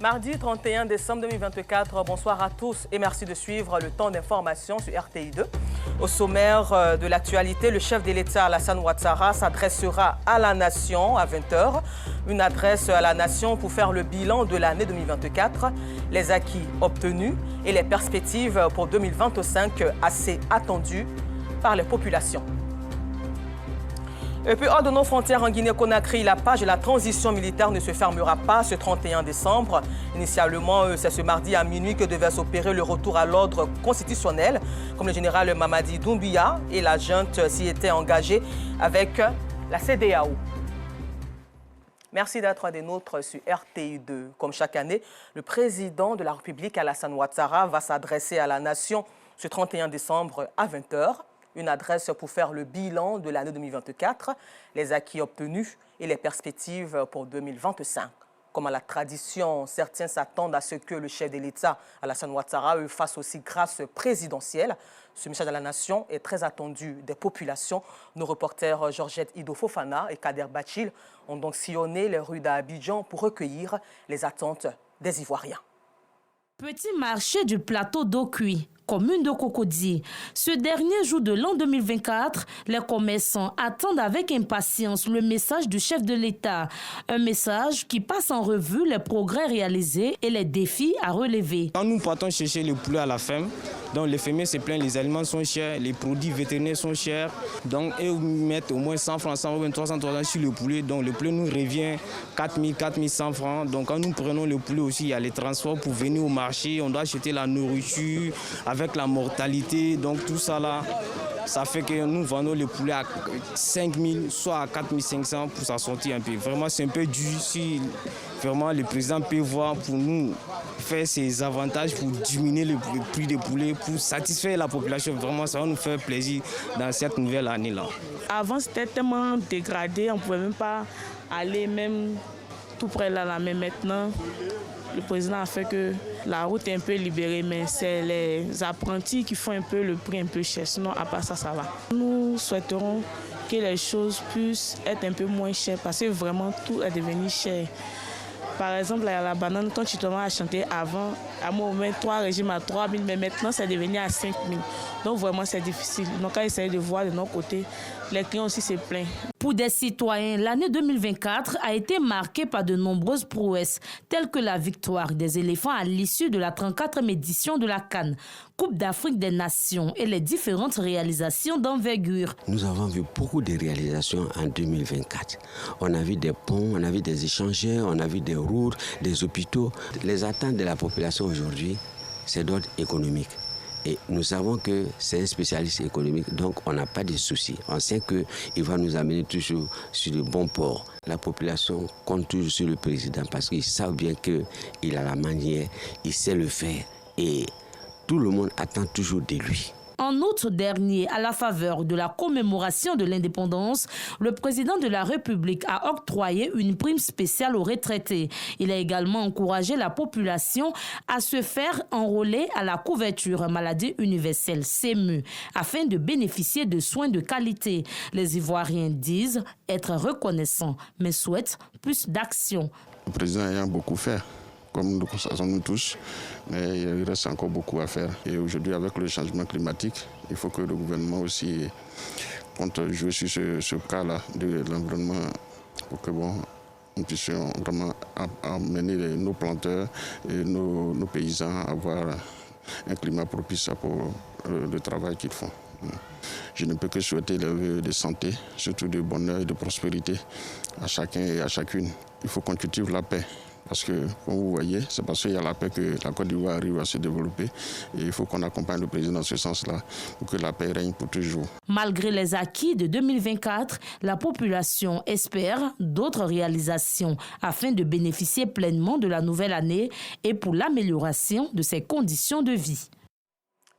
Mardi 31 décembre 2024, bonsoir à tous et merci de suivre le temps d'information sur RTI2. Au sommaire de l'actualité, le chef de l'État Alassane Ouattara s'adressera à la nation à 20h. Une adresse à la nation pour faire le bilan de l'année 2024, les acquis obtenus et les perspectives pour 2025 assez attendues par les populations. Et puis, hors de nos frontières en Guinée-Conakry, la page de la transition militaire ne se fermera pas ce 31 décembre. Initialement, c'est ce mardi à minuit que devait s'opérer le retour à l'ordre constitutionnel, comme le général Mamadi Doumbouya et la junte s'y étaient engagés avec la CEDEAO. Merci d'être des nôtres sur RTI2. Comme chaque année, le président de la République, Alassane Ouattara, va s'adresser à la nation ce 31 décembre à 20h. Une adresse pour faire le bilan de l'année 2024, les acquis obtenus et les perspectives pour 2025. Comme à la tradition, certains s'attendent à ce que le chef de l'État, Alassane Ouattara, fasse aussi grâce présidentielle. Ce message à la nation est très attendu des populations. Nos reporters Georgette Ido-Fofana et Kader Bachil ont donc sillonné les rues d'Abidjan pour recueillir les attentes des Ivoiriens. Petit marché du plateau d'Okuy, commune de Cocody. Ce dernier jour de l'an 2024, les commerçants attendent avec impatience le message du chef de l'État. Un message qui passe en revue les progrès réalisés et les défis à relever. Quand nous partons chercher le poulet à la ferme, donc les fermiers se plaignent, les aliments sont chers, les produits vétérinaires sont chers. Donc ils mettent au moins 100 francs, 100 ou 300 sur le poulet. Donc le poulet nous revient 4000, 4100 francs. Donc quand nous prenons le poulet aussi, il y a les transports pour venir au marché. On doit acheter la nourriture avec la mortalité. Donc tout ça là, ça fait que nous vendons le poulet à 5000, soit à 4500 pour s'en sortir un peu. Vraiment c'est un peu dur si vraiment le président peut voir pour nous faire ses avantages pour diminuer le prix des poulets, pour satisfaire la population. Vraiment, ça va nous faire plaisir dans cette nouvelle année-là. Avant, c'était tellement dégradé, on ne pouvait même pas aller même tout près là. Mais maintenant, le président a fait que la route est un peu libérée, mais c'est les apprentis qui font un peu le prix un peu cher. Sinon, à part ça, ça va. Nous souhaiterons que les choses puissent être un peu moins chères parce que vraiment, tout est devenu cher. Par exemple, la banane, quand tu te mets à chanter avant, à un moment, 3 régimes à 3 000, mais maintenant, c'est devenu à 5 000. Donc, vraiment, c'est difficile. Donc, quand essayer de voir de notre côté, les clients aussi se plaignent. Pour des citoyens, l'année 2024 a été marquée par de nombreuses prouesses, telles que la victoire des éléphants à l'issue de la 34e édition de la CAN, Coupe d'Afrique des Nations et les différentes réalisations d'envergure. Nous avons vu beaucoup de réalisations en 2024. On a vu des ponts, on a vu des échangeurs, on a vu des routes, des hôpitaux. Les attentes de la population aujourd'hui, c'est d'ordre économique. Et nous savons que c'est un spécialiste économique, donc on n'a pas de soucis. On sait qu'il va nous amener toujours sur le bon port. La population compte toujours sur le président parce qu'ils savent bien qu'il a la manière, il sait le faire et tout le monde attend toujours de lui. En août dernier, à la faveur de la commémoration de l'indépendance, le président de la République a octroyé une prime spéciale aux retraités. Il a également encouragé la population à se faire enrôler à la couverture maladie universelle CMU afin de bénéficier de soins de qualité. Les Ivoiriens disent être reconnaissants, mais souhaitent plus d'action. Le président ayant beaucoup fait, comme nous le constatons nous tous, mais il reste encore beaucoup à faire. Et aujourd'hui, avec le changement climatique, il faut que le gouvernement aussi compte jouer sur ce cas-là de l'environnement pour que nous puissions vraiment amener nos planteurs et nos paysans à avoir un climat propice pour le travail qu'ils font. Je ne peux que souhaiter les vœux de santé, surtout de bonheur et de prospérité à chacun et à chacune. Il faut qu'on cultive la paix. Parce que, comme vous voyez, c'est parce qu'il y a la paix que la Côte d'Ivoire arrive à se développer. Et il faut qu'on accompagne le président dans ce sens-là pour que la paix règne pour toujours. Malgré les acquis de 2024, la population espère d'autres réalisations afin de bénéficier pleinement de la nouvelle année et pour l'amélioration de ses conditions de vie.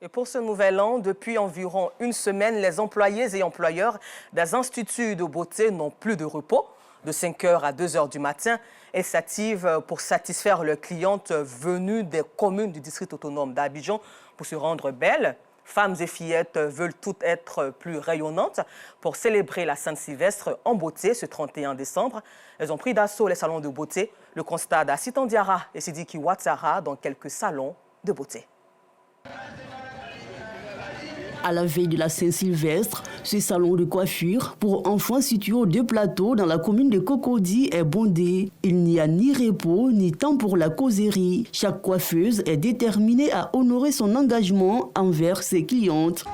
Et pour ce nouvel an, depuis environ une semaine, les employés et employeurs des instituts de beauté n'ont plus de repos. De 5h à 2h du matin, et s'activent pour satisfaire leurs clientes venues des communes du district autonome d'Abidjan pour se rendre belles, femmes et fillettes veulent toutes être plus rayonnantes. Pour célébrer la Saint-Sylvestre en beauté ce 31 décembre, elles ont pris d'assaut les salons de beauté. Le constat d'Assitan Diarra et Sidiki Ouattara dans quelques salons de beauté. À la veille de la Saint-Sylvestre, ce salon de coiffure pour enfants situé aux deux plateaux dans la commune de Cocody est bondé. Il n'y a ni repos ni temps pour la causerie. Chaque coiffeuse est déterminée à honorer son engagement envers ses clientes.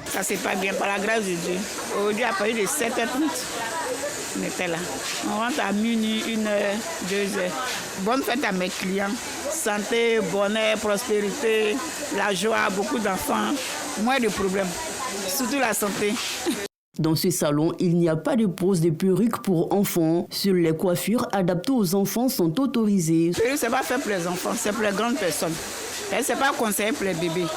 Ça c'est pas bien, par la grâce de Dieu. Aujourd'hui, à partir de 7h30, on était là. On rentre à minuit, 1h, 2h. Bonne fête à mes clients. Santé, bonheur, prospérité, la joie, beaucoup d'enfants, moins de problèmes. Surtout la santé. Dans ce salon, il n'y a pas de pose de perruques pour enfants. Seules les coiffures adaptées aux enfants sont autorisées. Ce n'est pas fait pour les enfants, c'est pour les grandes personnes. Et ce n'est pas conseillé pour les bébés.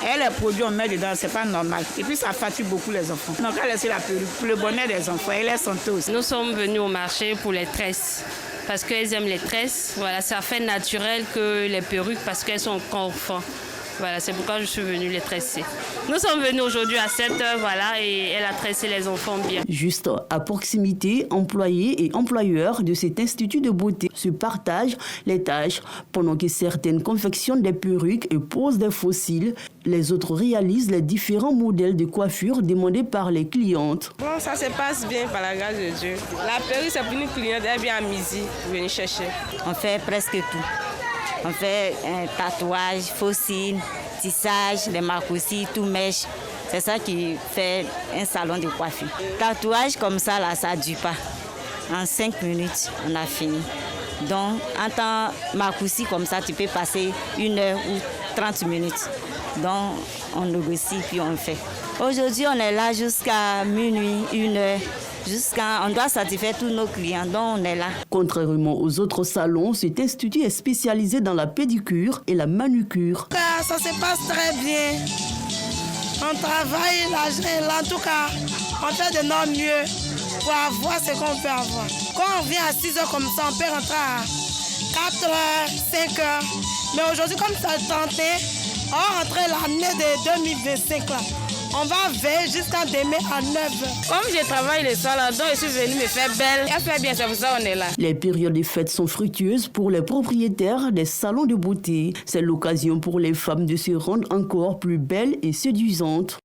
Et les produits on met dedans, c'est pas normal. Et puis ça fatigue beaucoup les enfants. Donc elle laisse la perruque pour le bonheur des enfants et la santé aussi. Nous sommes venus au marché pour les tresses. Parce qu'elles aiment les tresses. Voilà, ça fait naturel que les perruques parce qu'elles sont confortables. Voilà, c'est pourquoi je suis venue les tresser. Nous sommes venus aujourd'hui à 7h, voilà, et elle a tressé les enfants bien. Juste à proximité, employés et employeurs de cet institut de beauté se partagent les tâches. Pendant que certaines confectionnent des perruques et posent des fossiles, les autres réalisent les différents modèles de coiffure demandés par les clientes. Bon, ça se passe bien par la grâce de Dieu. La perruque, c'est pour une cliente, elle vient à midi pour venir chercher. On fait presque tout. On fait un tatouage, fossile, tissage, les marcoussis, tout mèche. C'est ça qui fait un salon de coiffure. Tatouage comme ça, là, ça ne dure pas. En 5 minutes, on a fini. Donc, en temps marcoussi comme ça, tu peux passer 1 heure ou 30 minutes. Donc, on négocie puis on fait. Aujourd'hui, on est là jusqu'à minuit, 1 heure. On doit satisfaire tous nos clients, donc on est là. Contrairement aux autres salons, cet institut est spécialisé dans la pédicure et la manucure. Ça se passe très bien. On travaille, en tout cas, on fait de notre mieux pour avoir ce qu'on peut avoir. Quand on vient à 6h comme ça, on peut rentrer à 4h, 5h. Mais aujourd'hui, comme ça tenté, on va rentrer l'année de 2025 là. On va veiller jusqu'à demain à 9h. Comme je travaille le soir là, donc je suis venue me faire belle. Elle fait bien, c'est pour ça qu'on est là. Les périodes de fêtes sont fructueuses pour les propriétaires des salons de beauté. C'est l'occasion pour les femmes de se rendre encore plus belles et séduisantes.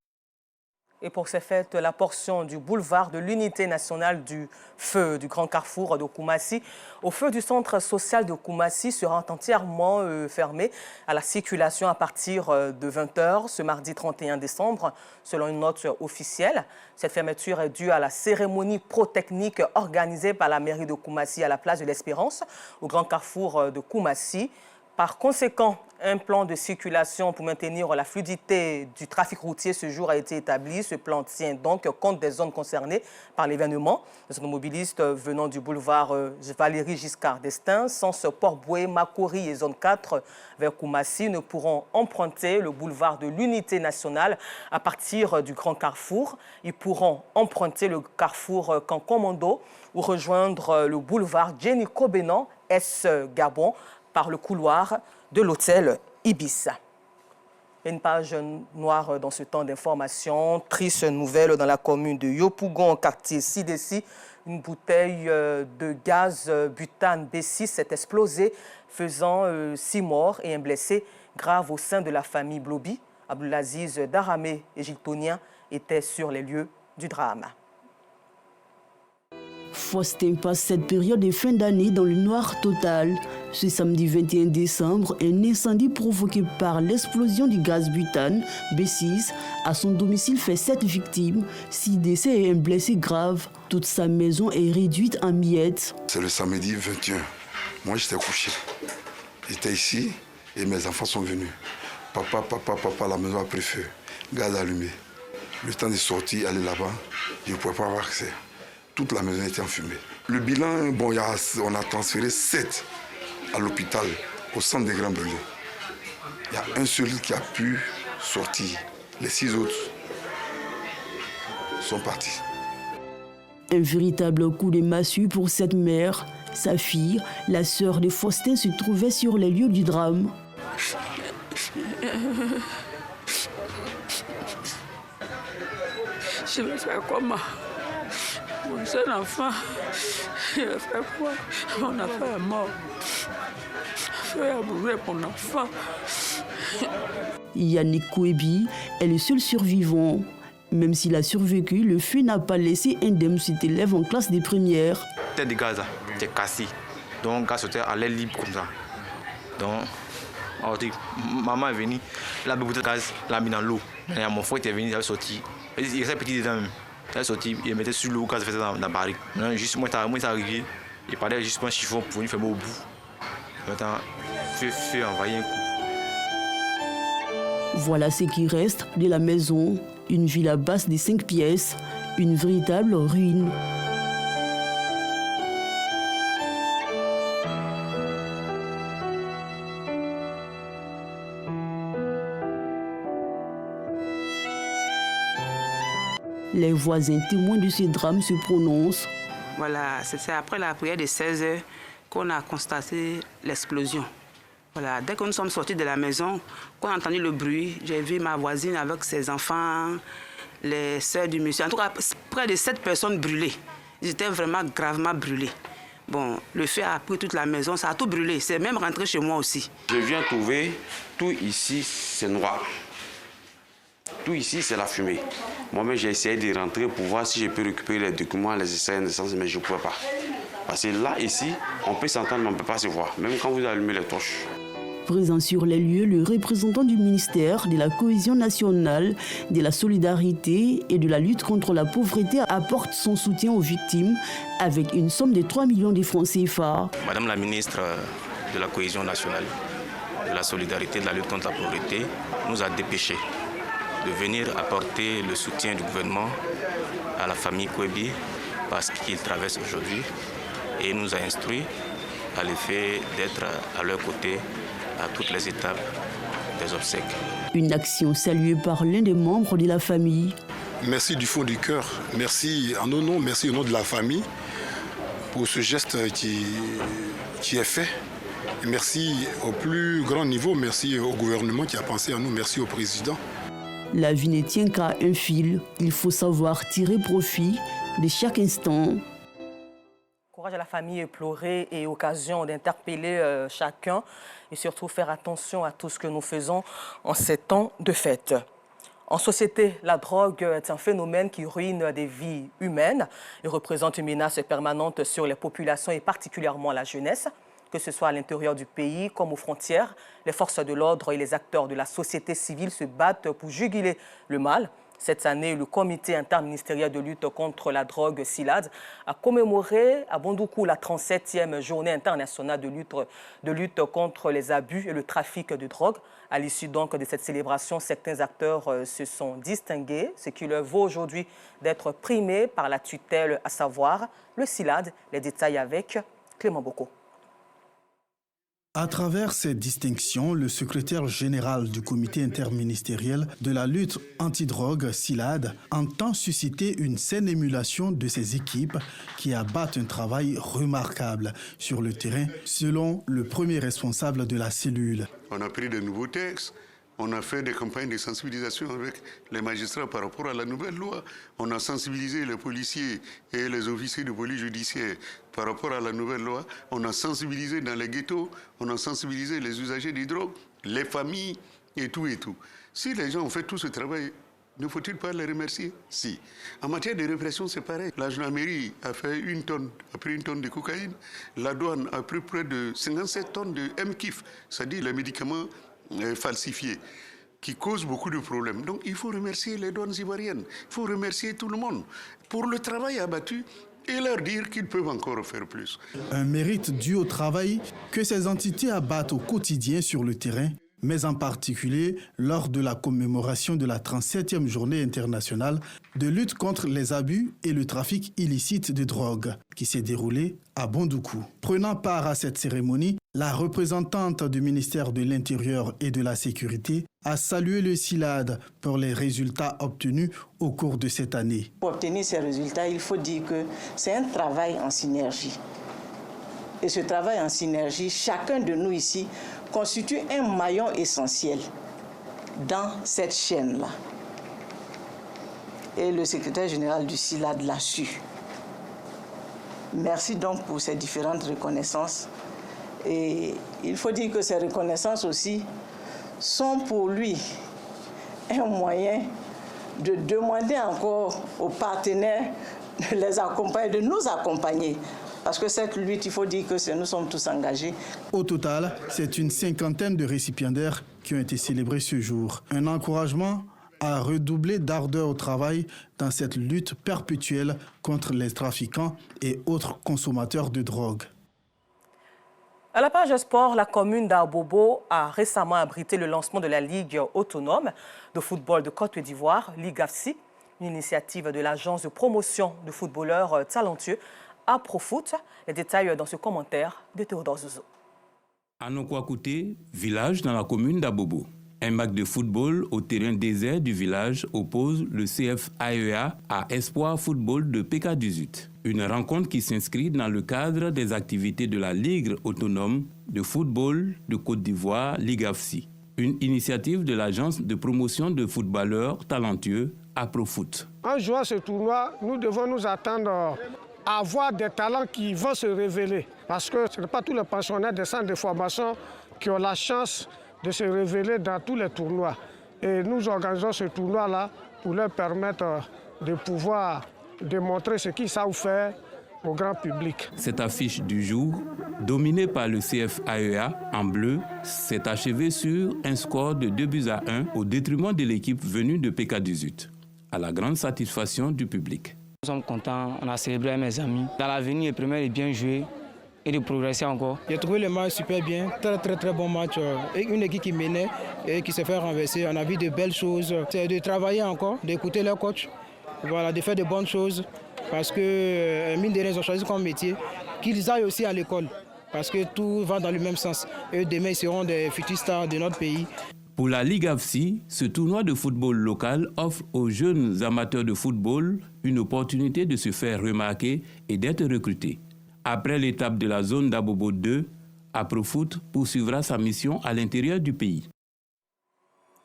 Et pour ces fêtes, la portion du boulevard de l'Unité nationale du feu du Grand Carrefour de Koumassi au feu du centre social de Koumassi sera entièrement fermée à la circulation à partir de 20h ce mardi 31 décembre, selon une note officielle. Cette fermeture est due à la cérémonie pro-technique organisée par la mairie de Koumassi à la place de l'Espérance au Grand Carrefour de Koumassi. Par conséquent, un plan de circulation pour maintenir la fluidité du trafic routier ce jour a été établi. Ce plan tient donc compte des zones concernées par l'événement. Les automobilistes venant du boulevard Valéry Giscard d'Estaing, Sens Port-Boué, Makori et zone 4 vers Koumassi ne pourront emprunter le boulevard de l'Unité nationale à partir du Grand Carrefour. Ils pourront emprunter le carrefour Kankomando ou rejoindre le boulevard Jenny Kobenan, S-Gabon, par le couloir de l'hôtel Ibis. Une page noire dans ce temps d'information. Triste nouvelle dans la commune de Yopougon, quartier Sidessi. Une bouteille de gaz butane B6 s'est explosée, faisant 6 morts et un blessé grave au sein de la famille Blobi. Abdulaziz Daramé, égyptonien, était sur les lieux du drame. Faustin passe cette période de fin d'année dans le noir total. Ce samedi 21 décembre, un incendie provoqué par l'explosion du gaz butane B6 à son domicile fait 7 victimes, 6 décès et un blessé grave. Toute sa maison est réduite en miettes. C'est le samedi 21. Moi, j'étais couché. J'étais ici et mes enfants sont venus. Papa, la maison a pris feu. Gaz allumé. Le temps de sortir, aller là-bas, je ne pouvais pas avoir accès. Toute la maison était enfumée. Le bilan, bon, on a transféré 7 à l'hôpital, au centre des Grands Brûlés. Il y a un seul qui a pu sortir. Les 6 autres sont partis. Un véritable coup de massue pour cette mère. Sa fille, la sœur de Faustin, se trouvait sur les lieux du drame. Je vais faire comment? Mon seul enfant, je vais faire quoi? Mon enfant est mort. Je vais abourer mon enfant. Yannick Kouebi est le seul survivant. Même s'il a survécu, le feu n'a pas laissé indemne cet élève en classe des premières. Tête de gaz, c'est cassé. Donc, le gaz était à l'air libre comme ça. Donc, maman est venue, elle a bu de gaz, elle l'a mis dans l'eau. Et mon frère était venu, il avait sorti. Il était petit dedans même. Il est sorti, il mettait sur l'eau, le gaz faisait dans la barrique. Juste moi, il est arrivé, il parlait juste un chiffon pour venir faire au bout. Maintenant, feu envoyé un coup. Voilà ce qui reste de la maison. Une villa basse de 5 pièces, une véritable ruine. Les voisins témoins de ce drame se prononcent. Voilà, c'est après la prière de 16 heures qu'on a constaté l'explosion. Voilà, dès que nous sommes sortis de la maison, qu'on a entendu le bruit, j'ai vu ma voisine avec ses enfants, les sœurs du monsieur. En tout cas, près de 7 personnes brûlées. Ils étaient vraiment gravement brûlés. Bon, le feu a pris toute la maison, ça a tout brûlé. C'est même rentré chez moi aussi. Je viens trouver, tout ici, c'est noir. Tout ici, c'est la fumée. Moi-même, j'ai essayé de rentrer pour voir si je peux récupérer les documents, les essais de naissance, mais je ne pouvais pas. Parce que là, ici, on peut s'entendre, mais on ne peut pas se voir, même quand vous allumez les torches. Présent sur les lieux, le représentant du ministère de la Cohésion nationale, de la solidarité et de la lutte contre la pauvreté apporte son soutien aux victimes avec une somme de 3 millions de francs CFA. Madame la ministre de la Cohésion nationale, de la solidarité et de la lutte contre la pauvreté, nous a dépêché de venir apporter le soutien du gouvernement à la famille Kouebi parce qu'il traverse aujourd'hui et nous a instruit à l'effet d'être à leur côté à toutes les étapes des obsèques. Une action saluée par l'un des membres de la famille. Merci du fond du cœur, merci en nos noms, merci au nom de la famille pour ce geste qui est fait. Et merci au plus grand niveau, merci au gouvernement qui a pensé à nous, merci au président. La vie ne tient qu'à un fil. Il faut savoir tirer profit de chaque instant. Courage à la famille éplorée et occasion d'interpeller chacun et surtout faire attention à tout ce que nous faisons en ces temps de fête. En société, la drogue est un phénomène qui ruine des vies humaines et représente une menace permanente sur les populations et particulièrement la jeunesse. Que ce soit à l'intérieur du pays comme aux frontières, les forces de l'ordre et les acteurs de la société civile se battent pour juguler le mal. Cette année, le comité interministériel de lutte contre la drogue SILAD a commémoré à Bondoukou la 37e journée internationale de lutte contre les abus et le trafic de drogue. À l'issue donc de cette célébration, certains acteurs se sont distingués, ce qui leur vaut aujourd'hui d'être primés par la tutelle, à savoir le SILAD. Les détails avec Clément Boko. À travers ces distinctions, le secrétaire général du comité interministériel de la lutte antidrogue, SILAD, entend susciter une saine émulation de ces équipes qui abattent un travail remarquable sur le terrain, selon le premier responsable de la cellule. On a pris de nouveaux textes. On a fait des campagnes de sensibilisation avec les magistrats par rapport à la nouvelle loi. On a sensibilisé les policiers et les officiers de police judiciaire par rapport à la nouvelle loi. On a sensibilisé dans les ghettos, on a sensibilisé les usagers des drogues, les familles et tout et tout. Si les gens ont fait tout ce travail, ne faut-il pas les remercier? Si. En matière de répression, c'est pareil. La gendarmerie a pris 1 tonne de cocaïne. La douane a pris près de 57 tonnes de MKIF, c'est-à-dire les médicaments falsifiés, qui causent beaucoup de problèmes. Donc il faut remercier les douanes ivoiriennes, il faut remercier tout le monde pour le travail abattu et leur dire qu'ils peuvent encore faire plus. Un mérite dû au travail que ces entités abattent au quotidien sur le terrain, mais en particulier lors de la commémoration de la 37e journée internationale de lutte contre les abus et le trafic illicite de drogue, qui s'est déroulée à Bondoukou. Prenant part à cette cérémonie, La représentante du ministère de l'Intérieur et de la Sécurité a salué le SILAD pour les résultats obtenus au cours de cette année. Pour obtenir ces résultats, il faut dire que c'est un travail en synergie. Et ce travail en synergie, chacun de nous ici constitue un maillon essentiel dans cette chaîne-là. Et le secrétaire général du SILAD l'a su. Merci donc pour ces différentes reconnaissances. Et il faut dire que ces reconnaissances aussi sont pour lui un moyen de demander encore aux partenaires de les accompagner, de nous accompagner. Parce que cette lutte, il faut dire que nous sommes tous engagés. Au total, c'est une 50aine de récipiendaires qui ont été célébrés ce jour. Un encouragement à redoubler d'ardeur au travail dans cette lutte perpétuelle contre les trafiquants et autres consommateurs de drogue. À la page sport, la commune d'Abobo a récemment abrité le lancement de la Ligue autonome de football de Côte d'Ivoire, Ligue AFSI, une initiative de l'agence de promotion de footballeurs talentueux AproFoot. Les détails dans ce commentaire de Théodore Zouzou. À Nokwa-Kouté, village dans la commune d'Abobo. Un match de football au terrain désert du village oppose le CFAEA à Espoir Football de PK18. Une rencontre qui s'inscrit dans le cadre des activités de la Ligue autonome de football de Côte d'Ivoire, Ligue AFSI. Une initiative de l'agence de promotion de footballeurs talentueux AproFoot. En jouant ce tournoi, nous devons nous attendre à avoir des talents qui vont se révéler. Parce que ce n'est pas tous les pensionnaires des centres de formation qui ont la chance de se révéler dans tous les tournois. Et nous organisons ce tournoi-là pour leur permettre de pouvoir démontrer ce qu'ils savent faire au grand public. Cette affiche du jour, dominée par le CFAEA en bleu, s'est achevée sur un score de 2-1 au détriment de l'équipe venue de PK18, à la grande satisfaction du public. Nous sommes contents, on a célébré avec mes amis. Dans l'avenir, le premier est bien joué et de progresser encore. J'ai trouvé le match super bien, très bon match. Et une équipe qui menait et qui s'est fait renverser. On a vu de belles choses. C'est de travailler encore, d'écouter leur coach, voilà, de faire de bonnes choses. Parce que, mine de rien, ils ont choisi comme métier qu'ils aillent aussi à l'école. Parce que tout va dans le même sens. Et demain, ils seront des futurs stars de notre pays. Pour la Ligue AFSI, ce tournoi de football local offre aux jeunes amateurs de football une opportunité de se faire remarquer et d'être recrutés. Après l'étape de la zone d'Abobo 2, AproFoot poursuivra sa mission à l'intérieur du pays.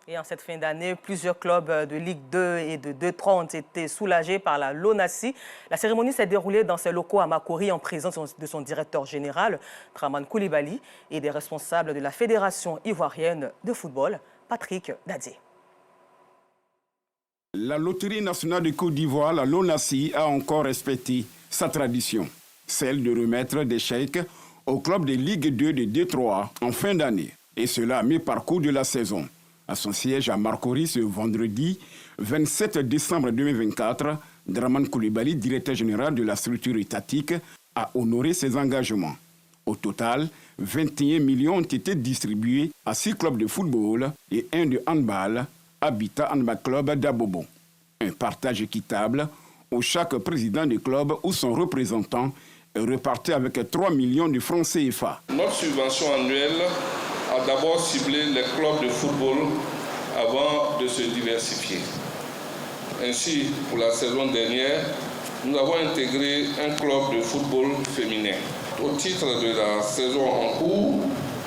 Et en cette fin d'année, plusieurs clubs de Ligue 2 et de 2-3 ont été soulagés par la LONASI. La cérémonie s'est déroulée dans ses locaux à Makori en présence de son directeur général, Draman Koulibaly, et des responsables de la Fédération ivoirienne de football, Patrick Dadier. La Loterie nationale de Côte d'Ivoire, la LONASI, a encore respecté sa tradition, celle de remettre des chèques au club de Ligue 2 de Détroit en fin d'année. Et cela à mi-parcours de la saison. À son siège à Makori ce vendredi 27 décembre 2024, Draman Koulibaly, directeur général de la structure étatique, a honoré ses engagements. Au total, 21 millions ont été distribués à 6 clubs de football et 1 de handball, Habitat Handball Club d'Abobo. Un partage équitable où chaque président du club ou son représentant est reparti avec 3 millions de francs CFA. Notre subvention annuelle a d'abord ciblé les clubs de football avant de se diversifier. Ainsi, pour la saison dernière, nous avons intégré un club de football féminin. Au titre de la saison en cours,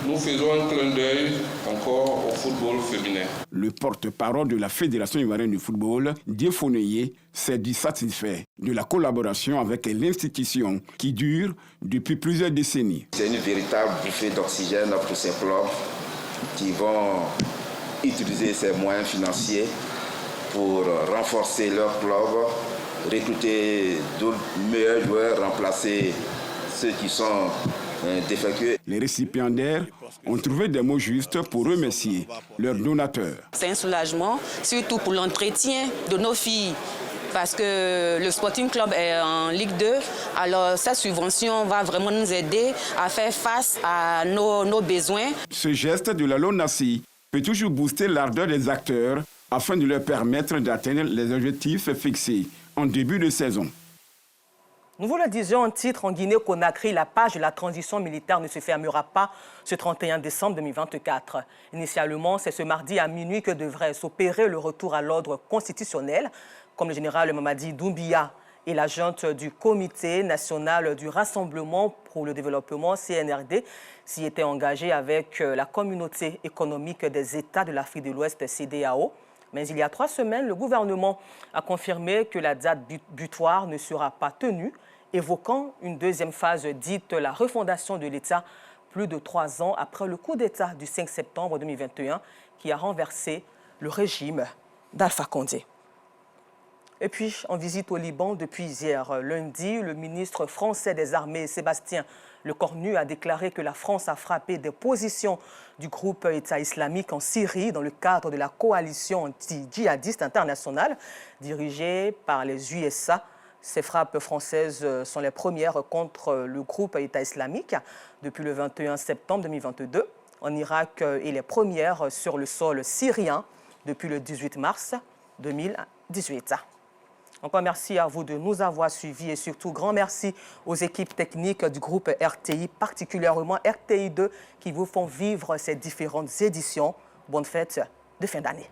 nous faisons un clin d'œil encore au football féminin. Le porte-parole de la Fédération ivoirienne de football, Dieu Foneye, s'est dit satisfait de la collaboration avec l'institution qui dure depuis plusieurs décennies. C'est une véritable bouffée d'oxygène pour ces clubs qui vont utiliser ces moyens financiers pour renforcer leur club, recruter de meilleurs joueurs, remplacer ceux qui sont défectueux. Les récipiendaires ont trouvé des mots justes pour remercier leurs donateurs. C'est un soulagement, surtout pour l'entretien de nos filles. Parce que le Sporting Club est en Ligue 2, alors cette subvention va vraiment nous aider à faire face à nos besoins. Ce geste de la LONASI peut toujours booster l'ardeur des acteurs afin de leur permettre d'atteindre les objectifs fixés en début de saison. Nous vous le disions en titre, en Guinée-Conakry, la page de la transition militaire ne se fermera pas ce 31 décembre 2024. Initialement, c'est ce mardi à minuit que devrait s'opérer le retour à l'ordre constitutionnel, comme le général Mamadi Doumbia et la junte du Comité national du Rassemblement pour le développement, CNRD, s'y étaient engagés avec la communauté économique des États de l'Afrique de l'Ouest, CEDEAO. Mais il y a 3 semaines, le gouvernement a confirmé que la date butoir ne sera pas tenue, évoquant une deuxième phase dite la refondation de l'État plus de 3 ans après le coup d'État du 5 septembre 2021 qui a renversé le régime d'Alpha Condé. Et puis, en visite au Liban depuis hier lundi, le ministre français des Armées, Sébastien Lecornu, a déclaré que la France a frappé des positions du groupe État islamique en Syrie dans le cadre de la coalition anti-djihadiste internationale dirigée par les USA. Ces frappes françaises sont les premières contre le groupe État islamique depuis le 21 septembre 2022 en Irak et les premières sur le sol syrien depuis le 18 mars 2018. Encore merci à vous de nous avoir suivis et surtout grand merci aux équipes techniques du groupe RTI, particulièrement RTI2, qui vous font vivre ces différentes éditions. Bonne fête de fin d'année.